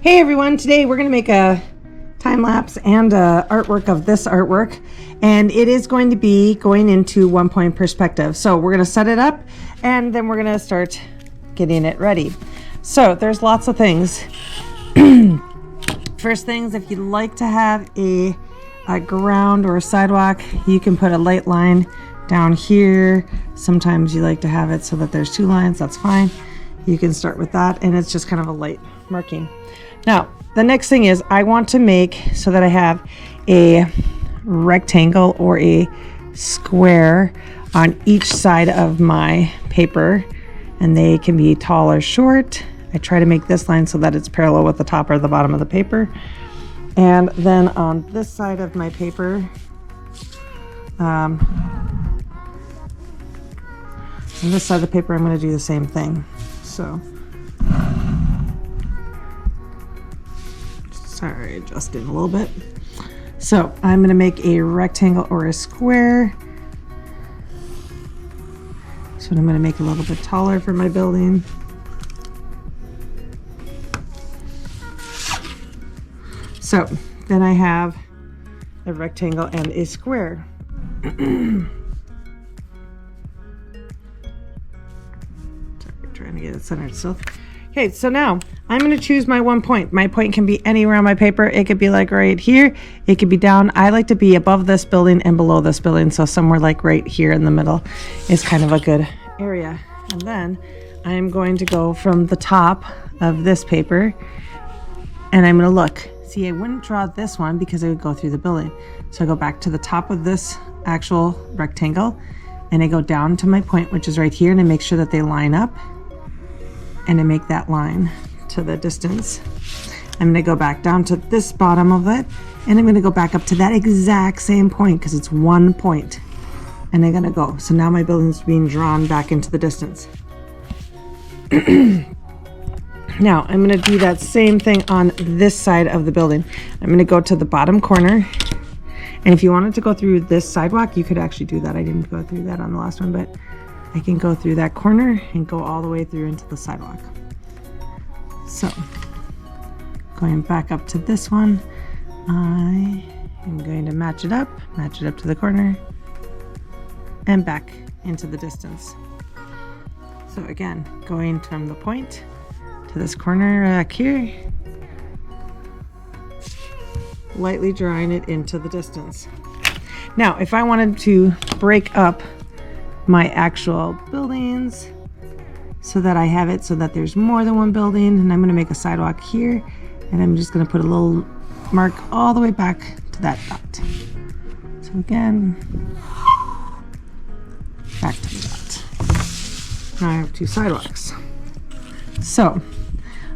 Hey everyone, today we're going to make a time lapse and artwork of this artwork, and it is going to be going into 1-point perspective. So we're going to set it up and then we're going to start getting it ready. So there's lots of things. First things, if you like to have a ground or a sidewalk, you can put a light line down here. Sometimes you like to have it so that there's two lines, that's fine. You can start with that, and it's just kind of a light marking. Now, the next thing is I want to make so that I have a rectangle or a square on each side of my paper, and they can be tall or short. I try to make this line so that it's parallel with the top or the bottom of the paper. And then on this side of my paper, on this side of the paper, I'm going to do the same thing. So, sorry, adjusting a little bit. So I'm going to make a rectangle or a square. So I'm going to make a little bit taller for my building. So then I have a rectangle and a square. Sorry, trying to get it centered still. Okay, so now I'm going to choose my 1 point. My point can be anywhere on my paper. It could be like right here. It could be down. I like to be above this building and below this building. So somewhere like right here in the middle is kind of a good area. And then I'm going to go from the top of this paper and I'm going to look. See, I wouldn't draw this one because it would go through the building. So I go back to the top of this actual rectangle and I go down to my point, which is right here, and I make sure that they line up. And I make that line to the distance. I'm going to go back down to this bottom of it, and I'm going to go back up to that exact same point because it's 1 point. And I'm going to go. So now my building's being drawn back into the distance. Now I'm going to do that same thing on this side of the building. I'm going to go to the bottom corner. And if you wanted to go through this sidewalk, you could actually do that. I didn't go through that on the last one, but I can go through that corner and go all the way through into the sidewalk. So, going back up to this one, I am going to match it up to the corner, and back into the distance. So again, going from the point to this corner back here, lightly drawing it into the distance. Now, if I wanted to break up my actual buildings so that I have it so that there's more than one building, and I'm going to make a sidewalk here, and I'm just going to put a little mark all the way back to that dot. So again, back to the dot. Now I have two sidewalks. So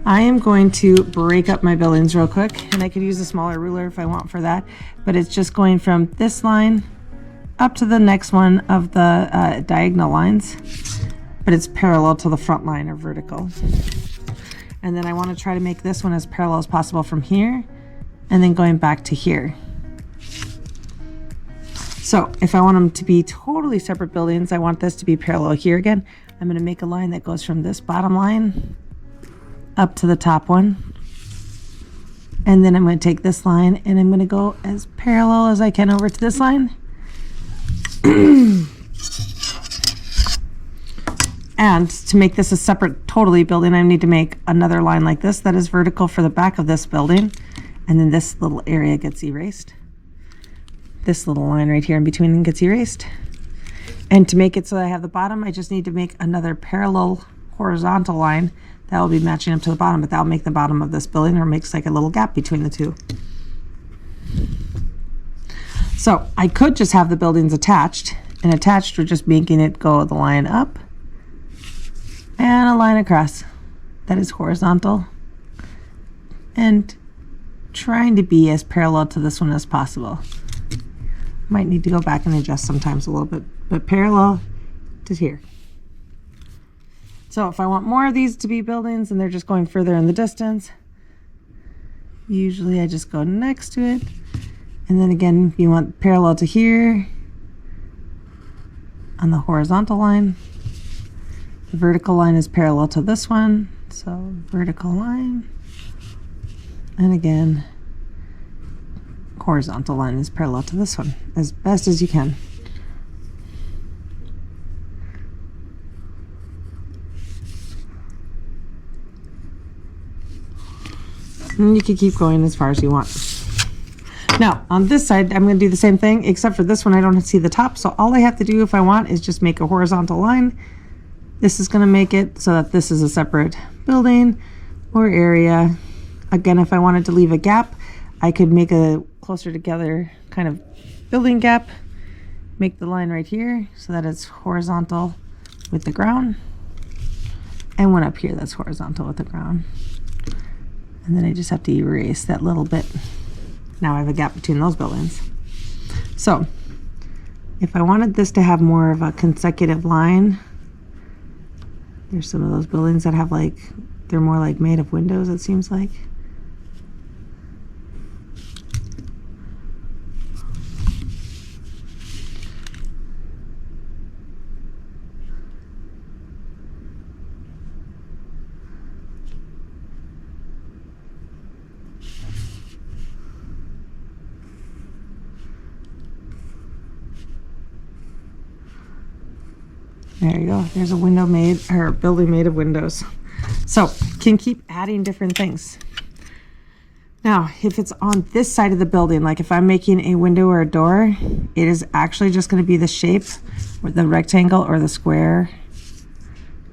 I am going to break up my buildings real quick, and I could use a smaller ruler if I want for that, but it's just going from this line up to the next one of the diagonal lines, but it's parallel to the front line or vertical. And then I want to try to make this one as parallel as possible from here and then going back to here. So if I want them to be totally separate buildings, I want this to be parallel here again. I'm going to make a line that goes from this bottom line up to the top one. And then I'm going to take this line and I'm going to go as parallel as I can over to this line. And to make this a separate totally building, I need to make another line like this that is vertical for the back of this building, and then this little area gets erased. This little line right here in between gets erased. And to make it so that I have the bottom, I just need to make another parallel horizontal line that will be matching up to the bottom, but that will make the bottom of this building, or makes like a little gap between the two. So I could just have the buildings attached, and attached we're just making it go the line up and a line across that is horizontal and trying to be as parallel to this one as possible. Might need to go back and adjust sometimes a little bit, but parallel to here. So if I want more of these to be buildings and they're just going further in the distance, usually I just go next to it. And then again, you want parallel to here on the horizontal line. The vertical line is parallel to this one. So vertical line And again, horizontal line is parallel to this one as best as you can. And you can keep going as far as you want. Now, on this side, I'm going to do the same thing, except for this one, I don't see the top. So all I have to do if I want is just make a horizontal line. This is going to make it so that this is a separate building or area. Again, if I wanted to leave a gap, I could make a closer together kind of building gap. Make the line right here so that it's horizontal with the ground. And one up here that's horizontal with the ground. And then I just have to erase that little bit. Now I have a gap between those buildings. So if I wanted this to have more of a consecutive line, there's some of those buildings that have like, they're more like made of windows, it seems like. There you go. There's a window made, or building made of windows. So can keep adding different things. Now, if it's on this side of the building, like if I'm making a window or a door, it is actually just going to be the shape, or the rectangle or the square.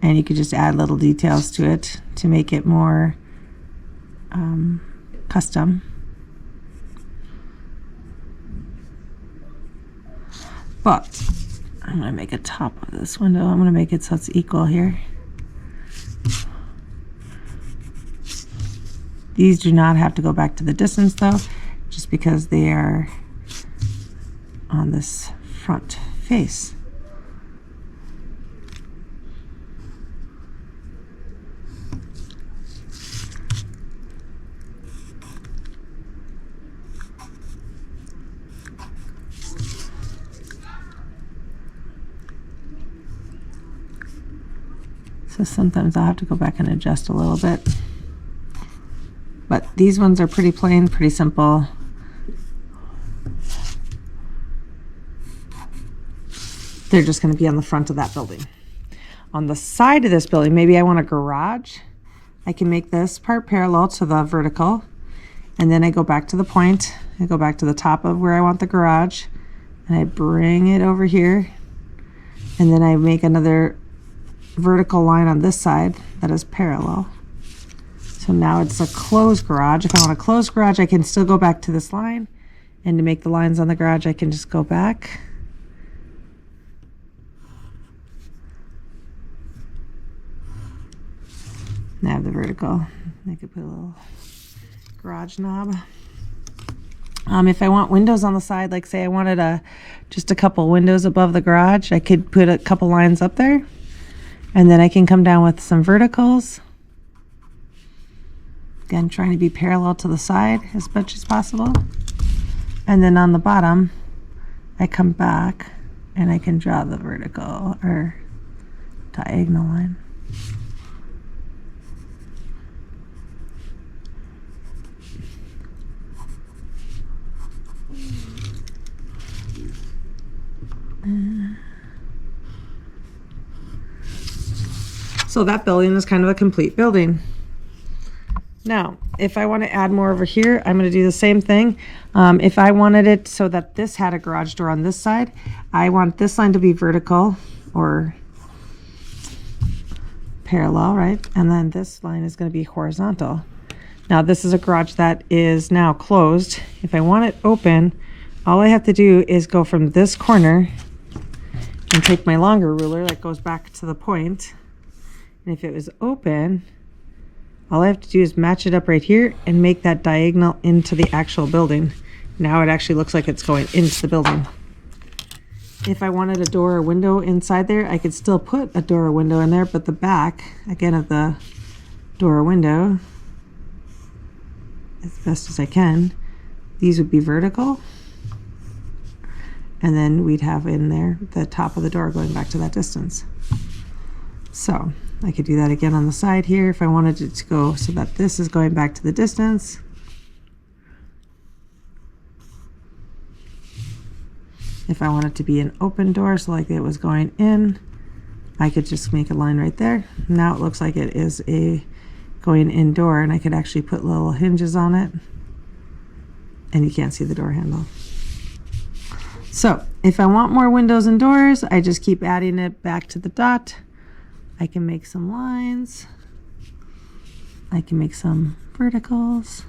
And you could just add little details to it to make it more custom. But I'm going to make a top of this window. I'm going to make it so it's equal here. These do not have to go back to the distance though, just because they are on this front face. So sometimes I'll have to go back and adjust a little bit. But these ones are pretty plain, pretty simple. They're just going to be on the front of that building. On the side of this building, maybe I want a garage. I can make this part parallel to the vertical. And then I go back to the point. I go back to the top of where I want the garage. And I bring it over here. And then I make another vertical line on this side that is parallel. So now it's a closed garage. If I want a closed garage, I can still go back to this line. And to make the lines on the garage, I can just go back. Now I have the vertical. I could put a little garage knob. If I want windows on the side, like say I wanted just a couple windows above the garage, I could put a couple lines up there. And then I can come down with some verticals. Again, trying to be parallel to the side as much as possible. And then on the bottom, I come back and I can draw the vertical or diagonal line. So that building is kind of a complete building. Now, if I want to add more over here, I'm going to do the same thing. If I wanted it so that this had a garage door on this side, I want this line to be vertical or parallel, right? And then this line is going to be horizontal. Now, this is a garage that is now closed. If I want it open, all I have to do is go from this corner and take my longer ruler that goes back to the point. And if it was open, all I have to do is match it up right here and make that diagonal into the actual building. Now it actually looks like it's going into the building. If I wanted a door or window inside there, I could still put a door or window in there, but the back, again, of the door or window, as best as I can, these would be vertical. And then we'd have in there the top of the door going back to that distance. So I could do that again on the side here if I wanted it to go so that this is going back to the distance. If I want it to be an open door, so like it was going in, I could just make a line right there. Now it looks like it is a going in door, and I could actually put little hinges on it, and you can't see the door handle. So if I want more windows and doors, I just keep adding it back to the dot. I can make some lines. I can make some verticals.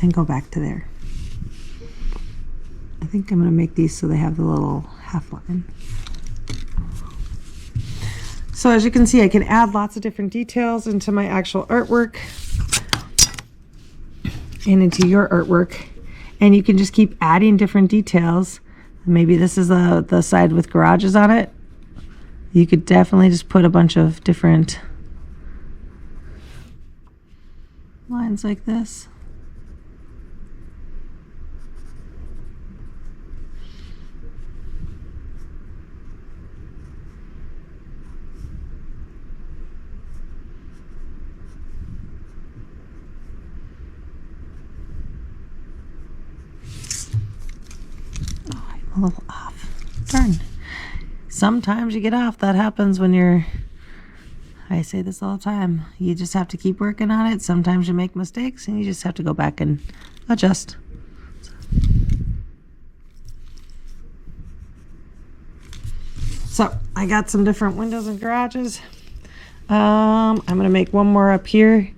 And go back to there. I think I'm going to make these so they have the little half line. So as you can see, I can add lots of different details into my actual artwork and into your artwork. And you can just keep adding different details. Maybe this is the side with garages on it. You could definitely just put a bunch of different lines like this. A little off. Darn. Sometimes you get off. That happens when you're, I say this all the time, you just have to keep working on it. Sometimes you make mistakes and you just have to go back and adjust. So I got some different windows and garages. I'm going to make one more up here.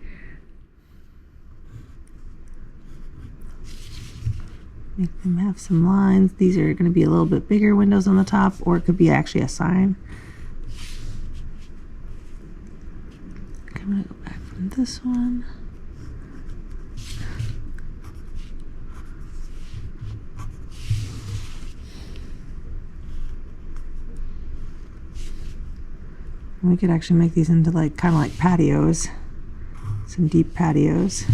Make them have some lines. These are going to be a little bit bigger windows on the top, or it could be actually a sign. I'm going to go back from this one. And we could actually make these into like kind of like patios, some deep patios.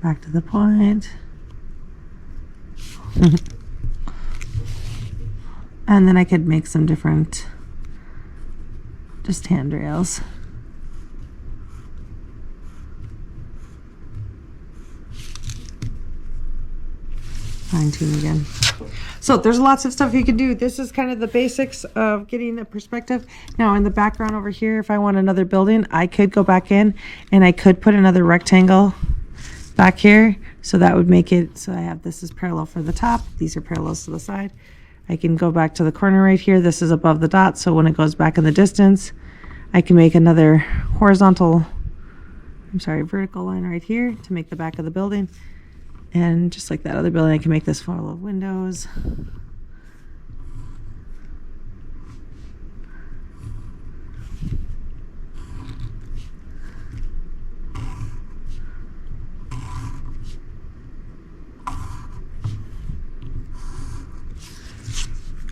Back to the point. And then I could make some different just handrails. Fine tune again. So there's lots of stuff you can do. This is kind of the basics of getting a perspective. Now in the background over here, if I want another building, I could go back in and I could put another rectangle back here, so that would make it so I have this is parallel for the top, these are parallels to the side. I can go back to the corner right here. This is above the dot, so when it goes back in the distance, I can make another vertical line right here to make the back of the building. And just like that other building, I can make this full of windows.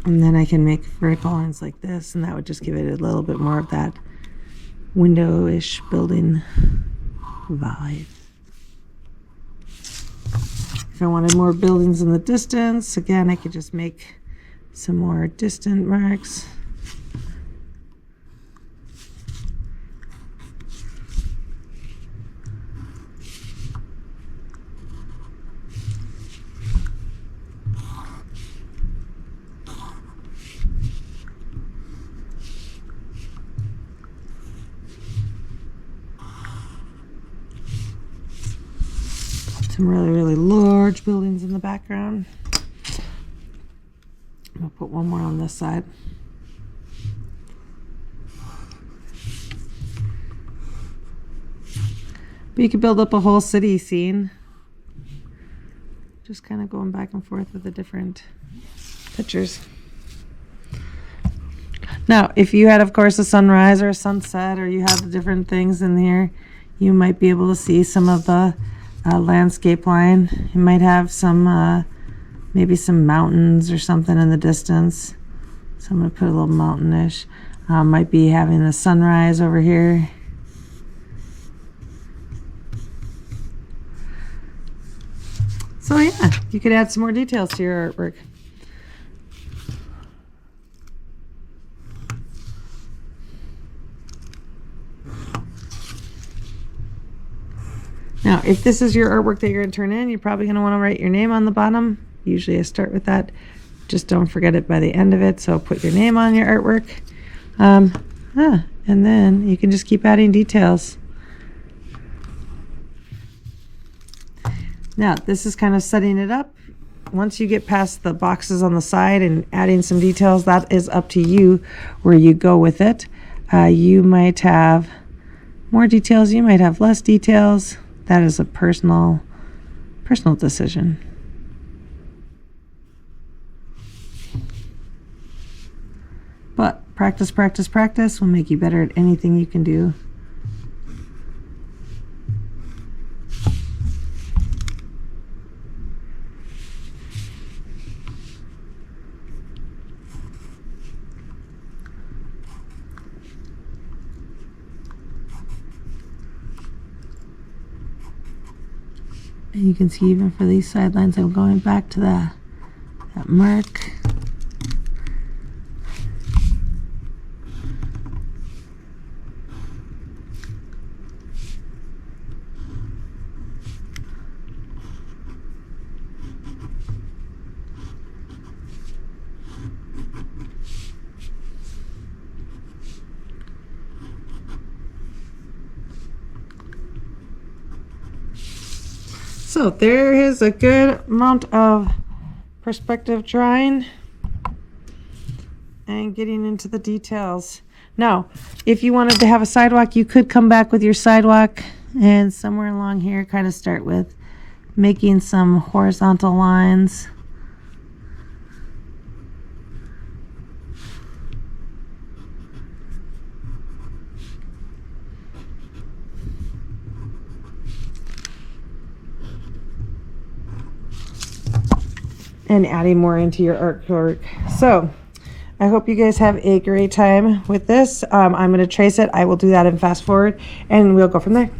And then I can make vertical lines like this, and that would just give it a little bit more of that window-ish building vibe. If I wanted more buildings in the distance, again, I could just make some more distant marks. Some really, really large buildings in the background. I'll put one more on this side. But you could build up a whole city scene. Just kind of going back and forth with the different pictures. Now, if you had, of course, a sunrise or a sunset, or you have the different things in here, you might be able to see some of the landscape line. You might have some, maybe some mountains or something in the distance. So I'm going to put a little mountainish. Might be having a sunrise over here. So yeah, you could add some more details to your artwork. Now, if this is your artwork that you're going to turn in, you're probably going to want to write your name on the bottom. Usually I start with that. Just don't forget it by the end of it. So put your name on your artwork. And then you can just keep adding details. Now, this is kind of setting it up. Once you get past the boxes on the side and adding some details, that is up to you where you go with it. You might have more details, you might have less details. That is a personal decision. But practice, practice, practice will make you better at anything you can do. And you can see even for these sidelines, I'm going back to that mark. So there is a good amount of perspective drawing and getting into the details. Now, if you wanted to have a sidewalk, you could come back with your sidewalk and somewhere along here kind of start with making some horizontal lines. And adding more into your artwork. So I hope you guys have a great time with this. I'm going to trace it. I will do that in fast forward and we'll go from there.